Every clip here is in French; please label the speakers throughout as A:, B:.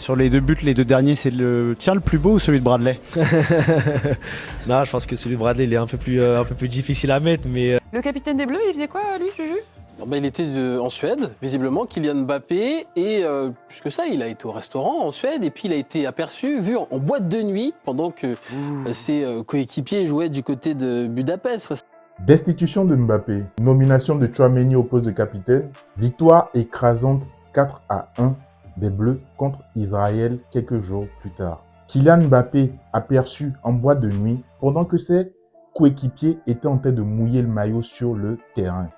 A: Sur les 2 buts, les 2 derniers, c'est le tien le plus beau ou celui de Bradley?
B: Non, je pense que celui de Bradley, il est un peu plus difficile à mettre, mais
C: Le capitaine des Bleus, il faisait quoi, lui, Juju?
D: Il était en Suède, visiblement, Kylian Mbappé, et plus que ça, il a été au restaurant en Suède, et puis il a été aperçu, vu en boîte de nuit, pendant que ses coéquipiers jouaient du côté de Budapest.
E: Destitution de Mbappé, nomination de Tchouaméni au poste de capitaine, victoire écrasante 4-1 des Bleus contre Israël quelques jours plus tard. Kylian Mbappé aperçu en boîte de nuit pendant que ses coéquipiers étaient en train de mouiller le maillot sur le terrain.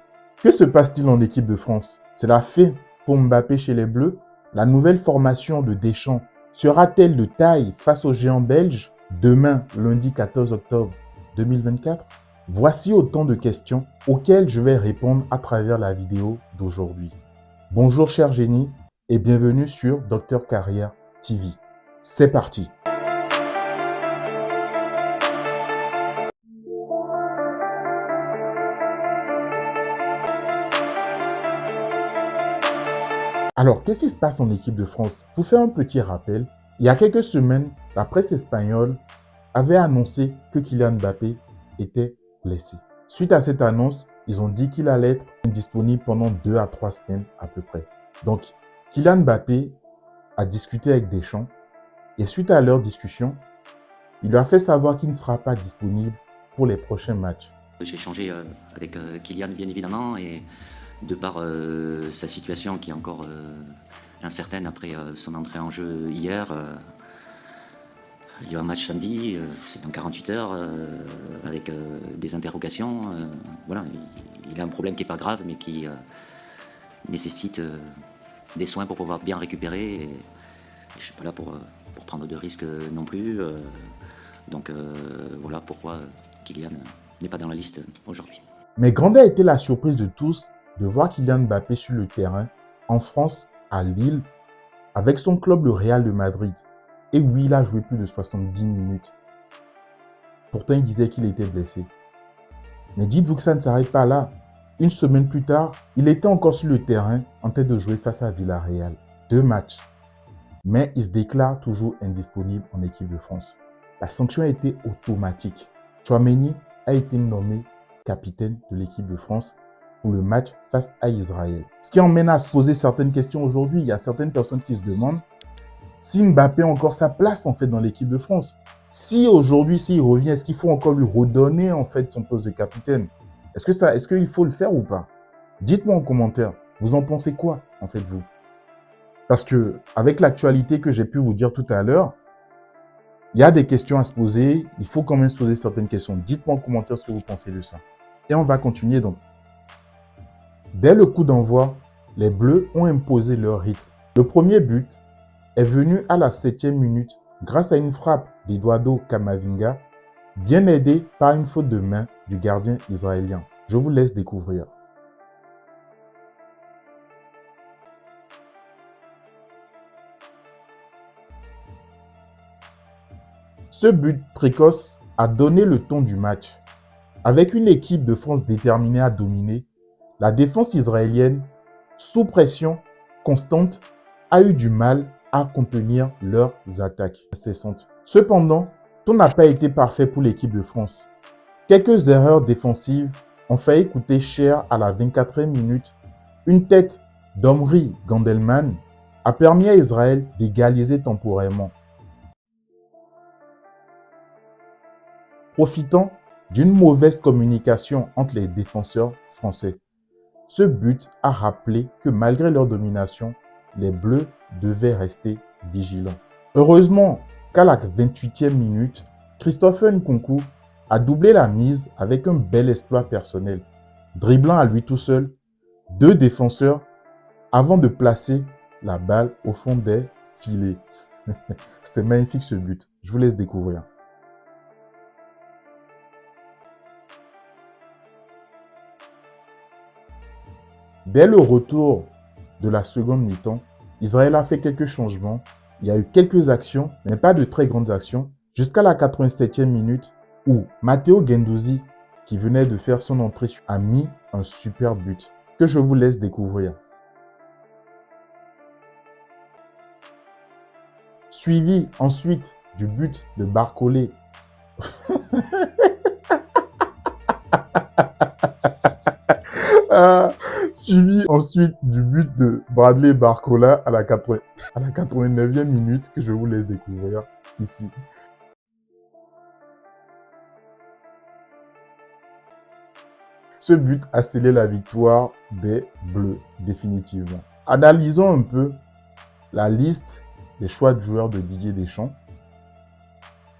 E: Que se passe-t-il en équipe de France? C'est la fin pour Mbappé chez les Bleus? La nouvelle formation de Deschamps sera-t-elle de taille face aux géants belges demain, lundi 14 octobre 2024? Voici autant de questions auxquelles je vais répondre à travers la vidéo d'aujourd'hui. Bonjour cher génie et bienvenue sur Docteur Carrière TV. C'est parti! Alors, qu'est-ce qui se passe en équipe de France? Pour faire un petit rappel, il y a quelques semaines, la presse espagnole avait annoncé que Kylian Mbappé était blessé. Suite à cette annonce, ils ont dit qu'il allait être disponible pendant 2 à 3 semaines à peu près. Donc, Kylian Mbappé a discuté avec Deschamps et suite à leur discussion, il lui a fait savoir qu'il ne sera pas disponible pour les prochains matchs.
F: J'ai échangé avec Kylian bien évidemment et de par sa situation qui est encore incertaine après son entrée en jeu hier, il y a un match samedi, c'est dans 48 heures avec des interrogations. Voilà, il a un problème qui n'est pas grave mais qui nécessite des soins pour pouvoir bien récupérer et je ne suis pas là pour prendre de risques non plus. Donc voilà pourquoi Kylian n'est pas dans la liste aujourd'hui.
E: Mais grande a été la surprise de tous de voir Kylian Mbappé sur le terrain en France, à Lille, avec son club le Real de Madrid. Et oui, il a joué plus de 70 minutes. Pourtant, il disait qu'il était blessé. Mais dites-vous que ça ne s'arrête pas là. Une semaine plus tard, il était encore sur le terrain en train de jouer face à Villarreal. 2 matchs. Mais il se déclare toujours indisponible en équipe de France. La sanction a été automatique. Tchouaméni a été nommé capitaine de l'équipe de France pour le match face à Israël. Ce qui emmène à se poser certaines questions aujourd'hui. Il y a certaines personnes qui se demandent si Mbappé a encore sa place en fait dans l'équipe de France. Si aujourd'hui, s'il revient, est-ce qu'il faut encore lui redonner en fait son poste de capitaine? Est-ce qu'il faut le faire ou pas? Dites-moi en commentaire. Vous en pensez quoi en fait vous? Parce que avec l'actualité que j'ai pu vous dire tout à l'heure, il y a des questions à se poser. Il faut quand même se poser certaines questions. Dites-moi en commentaire ce que vous pensez de ça. Et on va continuer donc. Dès le coup d'envoi, les Bleus ont imposé leur rythme. Le premier but est venu à la 7e minute grâce à une frappe d'Eduardo Camavinga, bien aidé par une faute de main du gardien israélien. Je vous laisse découvrir. Ce but précoce a donné le ton du match. Avec une équipe de France déterminée à dominer, la défense israélienne, sous pression constante, a eu du mal à contenir leurs attaques incessantes. Cependant, tout n'a pas été parfait pour l'équipe de France. Quelques erreurs défensives ont failli coûter cher à la 24e minute. Une tête d'Omri Gandelman a permis à Israël d'égaliser temporairement. Profitant d'une mauvaise communication entre les défenseurs français. Ce but a rappelé que malgré leur domination, les Bleus devaient rester vigilants. Heureusement qu'à la 28e minute, Christopher Nkunku a doublé la mise avec un bel exploit personnel, dribblant à lui tout seul 2 défenseurs avant de placer la balle au fond des filets. C'était magnifique ce but. Je vous laisse découvrir. Dès le retour de la seconde mi-temps, Israël a fait quelques changements. Il y a eu quelques actions, mais pas de très grandes actions, jusqu'à la 87e minute où Matteo Guendouzi, qui venait de faire son entrée, a mis un super but que je vous laisse découvrir. suivi ensuite du but de Barcolé. Suivi ensuite du but de Bradley Barcola à la 89e minute que je vous laisse découvrir ici. Ce but a scellé la victoire des Bleus, définitivement. Analysons un peu la liste des choix de joueurs de Didier Deschamps.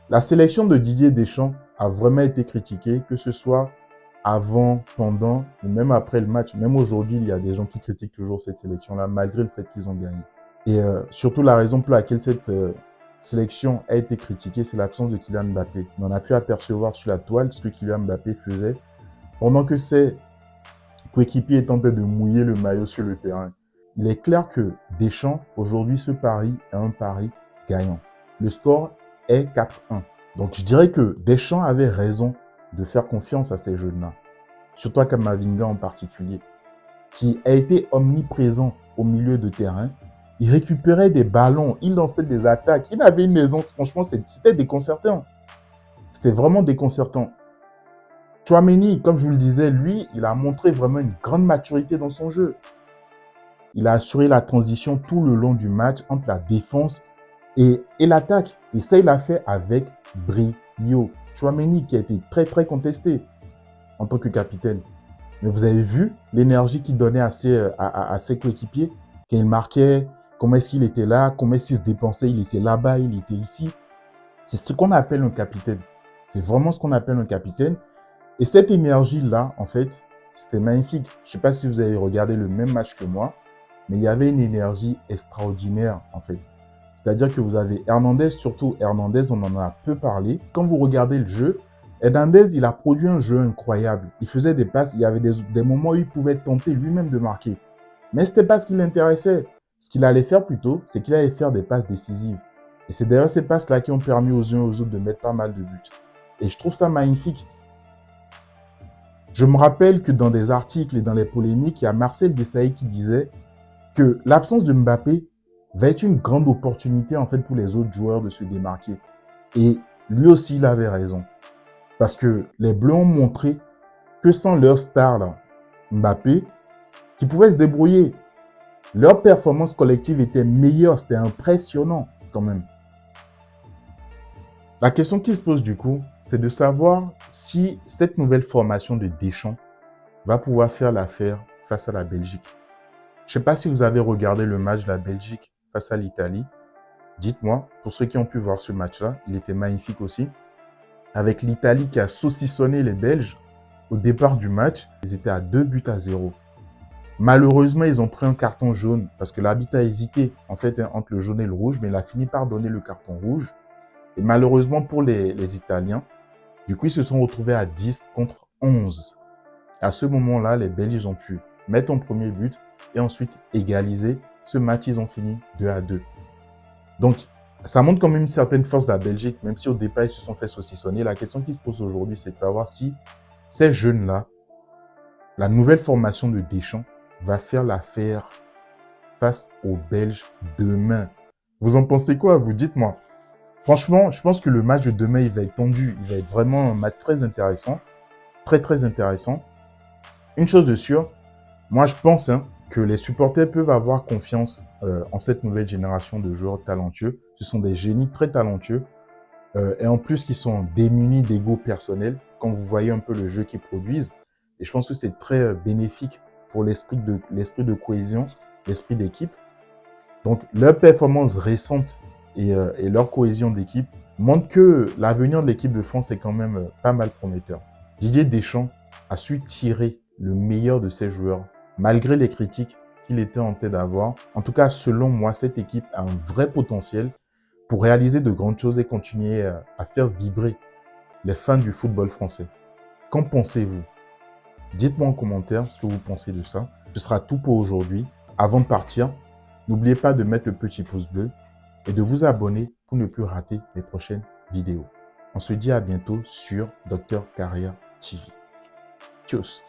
E: La sélection de Didier Deschamps a vraiment été critiquée, que ce soit avant, pendant, et même après le match. Même aujourd'hui, il y a des gens qui critiquent toujours cette sélection-là, malgré le fait qu'ils ont gagné. Et surtout, la raison pour laquelle cette sélection a été critiquée, c'est l'absence de Kylian Mbappé. On a pu apercevoir sur la toile ce que Kylian Mbappé faisait pendant que ses coéquipiers tentaient de mouiller le maillot sur le terrain. Il est clair que Deschamps, aujourd'hui, ce pari est un pari gagnant. Le score est 4-1. Donc, je dirais que Deschamps avait raison de faire confiance à ces jeunes-là, surtout à Kamavinga en particulier, qui a été omniprésent au milieu de terrain. Il récupérait des ballons, il lançait des attaques, il avait une aisance, franchement, c'était déconcertant. C'était vraiment déconcertant. Tchouaméni, comme je vous le disais, lui, il a montré vraiment une grande maturité dans son jeu. Il a assuré la transition tout le long du match entre la défense et l'attaque. Et ça, il l'a fait avec brio. Tchouaméni qui a été très, très contesté en tant que capitaine. Mais vous avez vu l'énergie qu'il donnait à ses coéquipiers quand il marquait, comment est-ce qu'il était là, comment est-ce qu'il se dépensait, il était là-bas, il était ici. C'est ce qu'on appelle un capitaine. C'est vraiment ce qu'on appelle un capitaine. Et cette énergie-là, en fait, c'était magnifique. Je ne sais pas si vous avez regardé le même match que moi, mais il y avait une énergie extraordinaire, en fait. C'est-à-dire que vous avez Hernandez, surtout Hernandez, on en a peu parlé. Quand vous regardez le jeu, Hernandez, il a produit un jeu incroyable. Il faisait des passes, il y avait des moments où il pouvait tenter lui-même de marquer. Mais ce n'était pas ce qui l'intéressait. Ce qu'il allait faire plutôt, c'est qu'il allait faire des passes décisives. Et c'est d'ailleurs ces passes-là qui ont permis aux uns et aux autres de mettre pas mal de buts. Et je trouve ça magnifique. Je me rappelle que dans des articles et dans les polémiques, il y a Marcel Desailly qui disait que l'absence de Mbappé va être une grande opportunité en fait pour les autres joueurs de se démarquer. Et lui aussi, il avait raison. Parce que les Bleus ont montré que sans leur star, là, Mbappé, qu'ils pouvaient se débrouiller. Leur performance collective était meilleure, c'était impressionnant quand même. La question qui se pose du coup, c'est de savoir si cette nouvelle formation de Deschamps va pouvoir faire l'affaire face à la Belgique. Je ne sais pas si vous avez regardé le match de la Belgique face à l'Italie. Dites-moi, pour ceux qui ont pu voir ce match-là, il était magnifique aussi. Avec l'Italie qui a saucissonné les Belges au départ du match, ils étaient à 2-0. Malheureusement, ils ont pris un carton jaune parce que l'arbitre a hésité en fait entre le jaune et le rouge, mais il a fini par donner le carton rouge. Et malheureusement pour les Italiens, du coup, ils se sont retrouvés à 10 contre 11. À ce moment-là, les Belges ont pu mettre un premier but et ensuite égaliser. Ce match, ils ont fini 2-2. Donc, ça montre quand même une certaine force de la Belgique, même si au départ, ils se sont fait saucissonner. La question qui se pose aujourd'hui, c'est de savoir si ces jeunes-là, la nouvelle formation de Deschamps, va faire l'affaire face aux Belges demain. Vous en pensez quoi, vous? Dites-moi. Franchement, je pense que le match de demain, il va être tendu. Il va être vraiment un match très intéressant. Très, très intéressant. Une chose de sûre, moi, je pense que les supporters peuvent avoir confiance en cette nouvelle génération de joueurs talentueux. Ce sont des génies très talentueux. Et en plus, qui sont démunis d'ego personnel. Quand vous voyez un peu le jeu qu'ils produisent. Et je pense que c'est très bénéfique pour l'esprit de cohésion, l'esprit d'équipe. Donc, leur performance récente et leur cohésion d'équipe montrent que l'avenir de l'équipe de France est quand même pas mal prometteur. Didier Deschamps a su tirer le meilleur de ses joueurs, malgré les critiques qu'il était en tête d'avoir. En tout cas, selon moi, cette équipe a un vrai potentiel pour réaliser de grandes choses et continuer à faire vibrer les fans du football français. Qu'en pensez-vous? Dites-moi en commentaire ce que vous pensez de ça. Ce sera tout pour aujourd'hui. Avant de partir, n'oubliez pas de mettre le petit pouce bleu et de vous abonner pour ne plus rater les prochaines vidéos. On se dit à bientôt sur Dr Carrière TV. Tchuss!